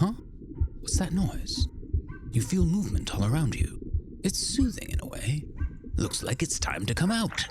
Huh? What's that noise? You feel movement all around you. It's soothing in a way. Looks like it's time to come out.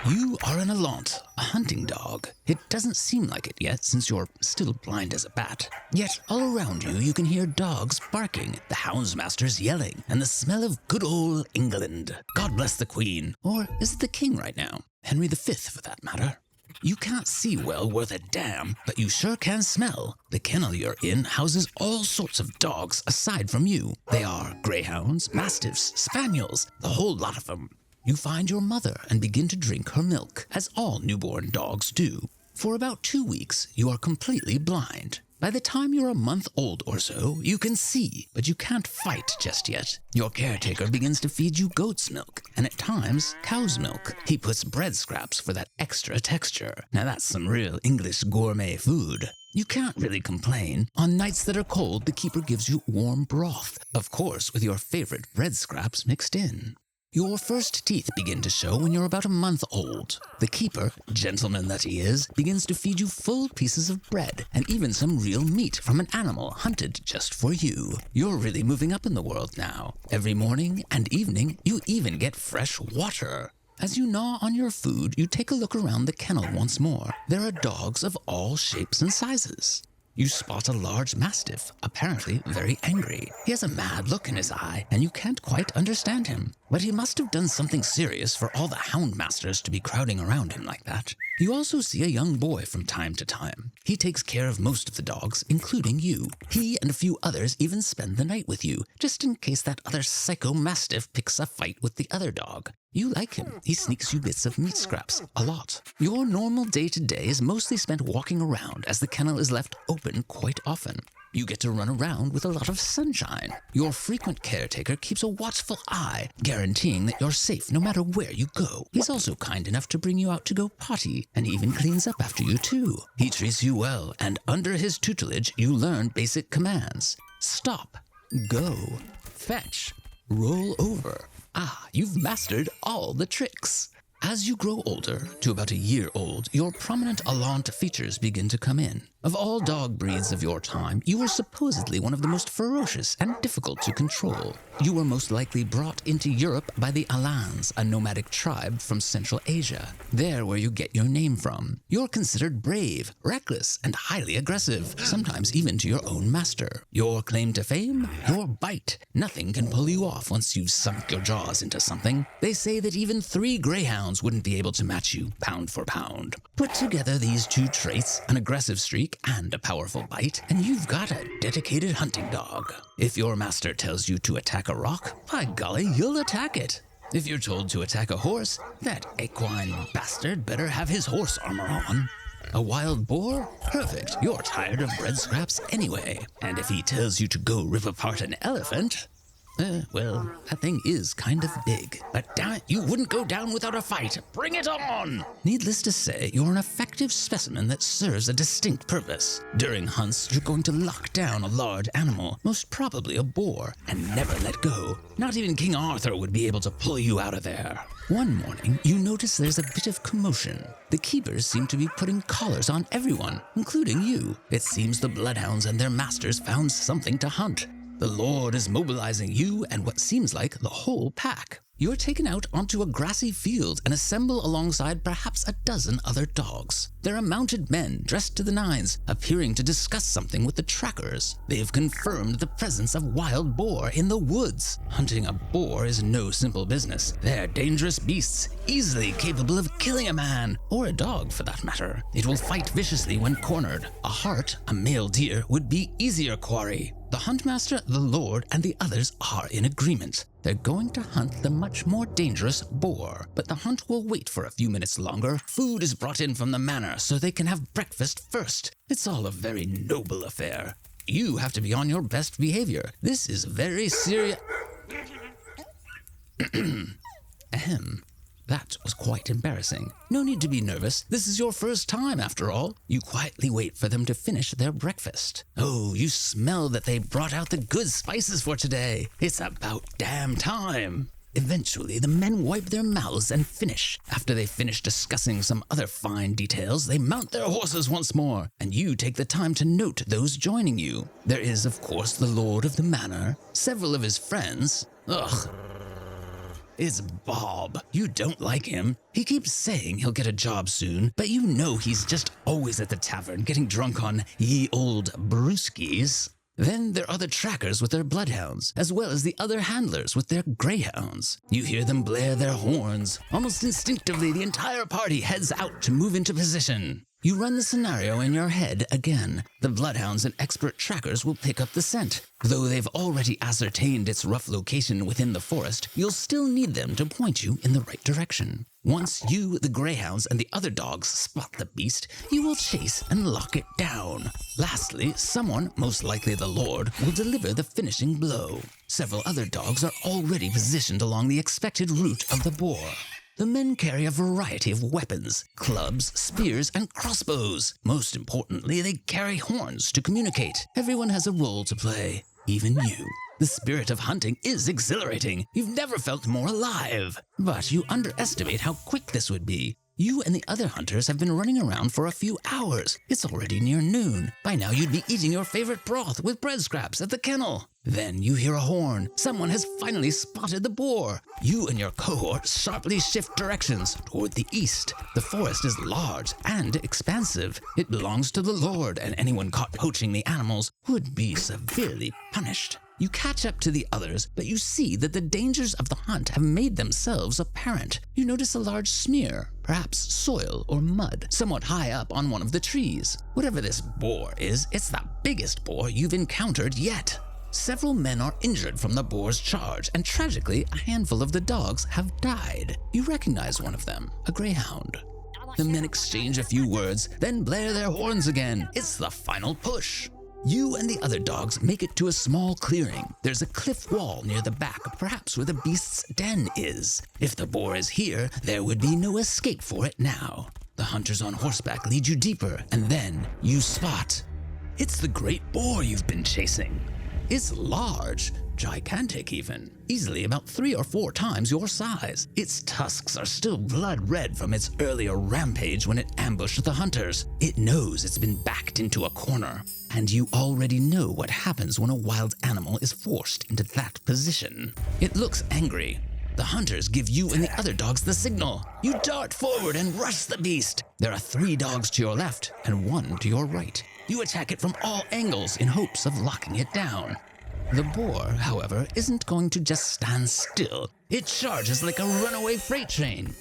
You are an alant, a hunting dog. It doesn't seem like it yet since you're still blind as a bat. Yet all around you can hear dogs barking, the houndsmasters yelling, and the smell of good old England. God bless the Queen. Or is it the King right now? Henry V, for that matter. You can't see well worth a damn, but you sure can smell. The kennel you're in houses all sorts of dogs aside from you. They are greyhounds, mastiffs, spaniels, the whole lot of them. You find your mother and begin to drink her milk, as all newborn dogs do. For about 2 weeks, you are completely blind. By the time you're a month old or so, you can see, but you can't fight just yet. Your caretaker begins to feed you goat's milk, and at times, cow's milk. He puts bread scraps for that extra texture. Now that's some real English gourmet food. You can't really complain. On nights that are cold, the keeper gives you warm broth, of course with your favorite bread scraps mixed in. Your first teeth begin to show when you're about a month old. The keeper, gentleman that he is, begins to feed you full pieces of bread and even some real meat from an animal hunted just for you. You're really moving up in the world now. Every morning and evening, you even get fresh water. As you gnaw on your food, you take a look around the kennel once more. There are dogs of all shapes and sizes. You spot a large mastiff, apparently very angry. He has a mad look in his eye, and you can't quite understand him. But he must have done something serious for all the houndmasters to be crowding around him like that. You also see a young boy from time to time. He takes care of most of the dogs, including you. He and a few others even spend the night with you, just in case that other psycho mastiff picks a fight with the other dog. You like him. He sneaks you bits of meat scraps, a lot. Your normal day-to-day is mostly spent walking around as the kennel is left open quite often. You get to run around with a lot of sunshine. Your frequent caretaker keeps a watchful eye, guaranteeing that you're safe no matter where you go. He's also kind enough to bring you out to go potty, and even cleans up after you too. He treats you well, and under his tutelage, you learn basic commands. Stop, go, fetch, roll over. Ah, you've mastered all the tricks. As you grow older, to about a year old, your prominent alant features begin to come in. Of all dog breeds of your time, you were supposedly one of the most ferocious and difficult to control. You were most likely brought into Europe by the alans, a nomadic tribe from Central Asia. They're where you get your name from. You're considered brave, reckless, and highly aggressive, sometimes even to your own master. Your claim to fame? Your bite. Nothing can pull you off once you've sunk your jaws into something. They say that even 3 greyhounds wouldn't be able to match you, pound for pound. Put together these 2 traits, an aggressive streak and a powerful bite, and you've got a dedicated hunting dog. If your master tells you to attack a rock, by golly, you'll attack it. If you're told to attack a horse, that equine bastard better have his horse armor on. A wild boar? Perfect, you're tired of bread scraps anyway. And if he tells you to go rip apart an elephant, well, that thing is kind of big. But damn it, you wouldn't go down without a fight. Bring it on! Needless to say, you're an effective specimen that serves a distinct purpose. During hunts, you're going to lock down a large animal, most probably a boar, and never let go. Not even King Arthur would be able to pull you out of there. One morning, you notice there's a bit of commotion. The keepers seem to be putting collars on everyone, including you. It seems the bloodhounds and their masters found something to hunt. The Lord is mobilizing you and what seems like the whole pack. You're taken out onto a grassy field and assemble alongside perhaps a dozen other dogs. There are mounted men dressed to the nines, appearing to discuss something with the trackers. They have confirmed the presence of wild boar in the woods. Hunting a boar is no simple business. They're dangerous beasts, easily capable of killing a man, or a dog for that matter. It will fight viciously when cornered. A hart, a male deer, would be easier quarry. The huntmaster, the lord, and the others are in agreement. They're going to hunt the much more dangerous boar, but the hunt will wait for a few minutes longer. Food is brought in from the manor so they can have breakfast first. It's all a very noble affair. You have to be on your best behavior. This is very serious. Ahem. That was quite embarrassing. No need to be nervous. This is your first time, after all. You quietly wait for them to finish their breakfast. Oh, you smell that they brought out the good spices for today. It's about damn time. Eventually, the men wipe their mouths and finish. After they finish discussing some other fine details, they mount their horses once more, and you take the time to note those joining you. There is, of course, the lord of the manor, several of his friends. Ugh. It's Bob. You don't like him. He keeps saying he'll get a job soon, but you know he's just always at the tavern getting drunk on ye old brewskis. Then there are the trackers with their bloodhounds, as well as the other handlers with their greyhounds. You hear them blare their horns. Almost instinctively, the entire party heads out to move into position. You run the scenario in your head again. The bloodhounds and expert trackers will pick up the scent. Though they've already ascertained its rough location within the forest, you'll still need them to point you in the right direction. Once you, the greyhounds, and the other dogs spot the beast, you will chase and lock it down. Lastly, someone, most likely the lord, will deliver the finishing blow. Several other dogs are already positioned along the expected route of the boar. The men carry a variety of weapons, clubs, spears, and crossbows. Most importantly, they carry horns to communicate. Everyone has a role to play, even you. The spirit of hunting is exhilarating. You've never felt more alive. But you underestimate how quick this would be. You and the other hunters have been running around for a few hours. It's already near noon. By now you'd be eating your favorite broth with bread scraps at the kennel. Then you hear a horn. Someone has finally spotted the boar. You and your cohort sharply shift directions toward the east. The forest is large and expansive. It belongs to the lord, and anyone caught poaching the animals would be severely punished. You catch up to the others, but you see that the dangers of the hunt have made themselves apparent. You notice a large smear, perhaps soil or mud, somewhat high up on one of the trees. Whatever this boar is, it's the biggest boar you've encountered yet. Several men are injured from the boar's charge, and tragically, a handful of the dogs have died. You recognize one of them, a greyhound. The men exchange a few words, then blare their horns again. It's the final push. You and the other dogs make it to a small clearing. There's a cliff wall near the back, perhaps where the beast's den is. If the boar is here, there would be no escape for it now. The hunters on horseback lead you deeper, and then you spot. It's the great boar you've been chasing. It's large, gigantic even, easily about 3 or 4 times your size. Its tusks are still blood red from its earlier rampage when it ambushed the hunters. It knows it's been backed into a corner, and you already know what happens when a wild animal is forced into that position. It looks angry. The hunters give you and the other dogs the signal. You dart forward and rush the beast. There are 3 dogs to your left and 1 to your right. You attack it from all angles in hopes of locking it down. The boar, however, isn't going to just stand still. It charges like a runaway freight train.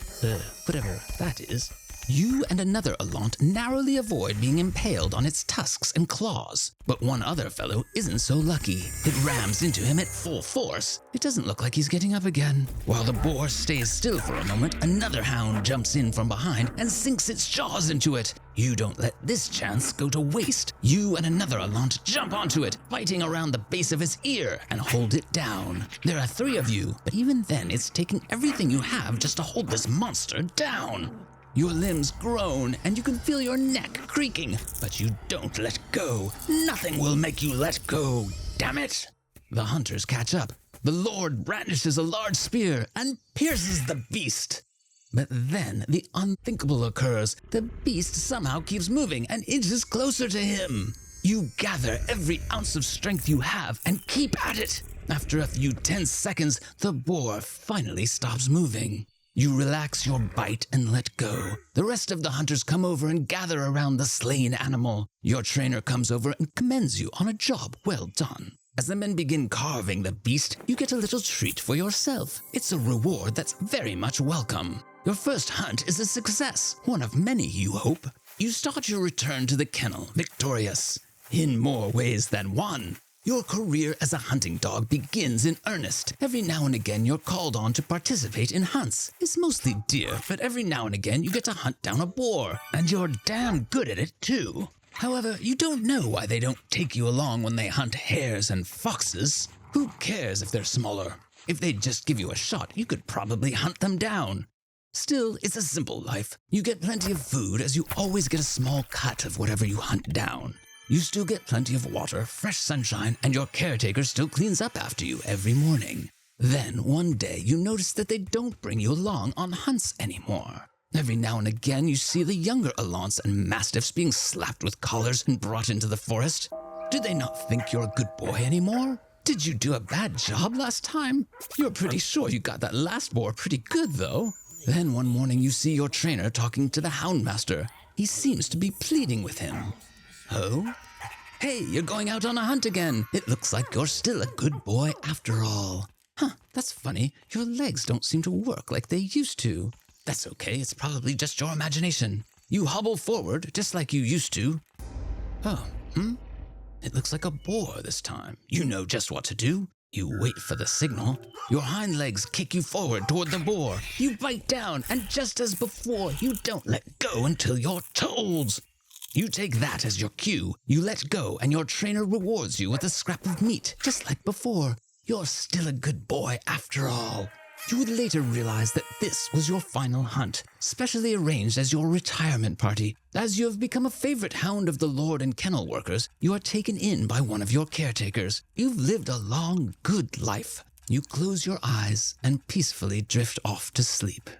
Whatever that is. You and another alant narrowly avoid being impaled on its tusks and claws. But one other fellow isn't so lucky. It rams into him at full force. It doesn't look like he's getting up again. While the boar stays still for a moment, another hound jumps in from behind and sinks its jaws into it. You don't let this chance go to waste. You and another alant jump onto it, biting around the base of its ear, and hold it down. There are 3 of you, but even then it's taking everything you have just to hold this monster down. Your limbs groan, and you can feel your neck creaking, but you don't let go. Nothing will make you let go, damn it! The hunters catch up. The lord brandishes a large spear and pierces the beast. But then the unthinkable occurs. The beast somehow keeps moving and inches closer to him. You gather every ounce of strength you have and keep at it. After a few tense seconds, the boar finally stops moving. You relax your bite and let go. The rest of the hunters come over and gather around the slain animal. Your trainer comes over and commends you on a job well done. As the men begin carving the beast, you get a little treat for yourself. It's a reward that's very much welcome. Your first hunt is a success, one of many, you hope. You start your return to the kennel victorious, in more ways than one. Your career as a hunting dog begins in earnest. Every now and again you're called on to participate in hunts. It's mostly deer, but every now and again you get to hunt down a boar, and you're damn good at it too. However, you don't know why they don't take you along when they hunt hares and foxes. Who cares if they're smaller? If they'd just give you a shot, you could probably hunt them down. Still, it's a simple life. You get plenty of food, as you always get a small cut of whatever you hunt down. You still get plenty of water, fresh sunshine, and your caretaker still cleans up after you every morning. Then one day you notice that they don't bring you along on hunts anymore. Every now and again you see the younger alants and mastiffs being slapped with collars and brought into the forest. Do they not think you're a good boy anymore? Did you do a bad job last time? You're pretty sure you got that last boar pretty good though. Then one morning you see your trainer talking to the houndmaster. He seems to be pleading with him. Oh? Hey, you're going out on a hunt again. It looks like you're still a good boy after all. Huh, that's funny. Your legs don't seem to work like they used to. That's okay, it's probably just your imagination. You hobble forward just like you used to. Oh, It looks like a boar this time. You know just what to do. You wait for the signal. Your hind legs kick you forward toward the boar. You bite down, and just as before, you don't let go until you're told. You take that as your cue. You let go, and your trainer rewards you with a scrap of meat, just like before. You're still a good boy after all. You would later realize that this was your final hunt, specially arranged as your retirement party. As you have become a favorite hound of the lord and kennel workers, you are taken in by one of your caretakers. You've lived a long, good life. You close your eyes and peacefully drift off to sleep.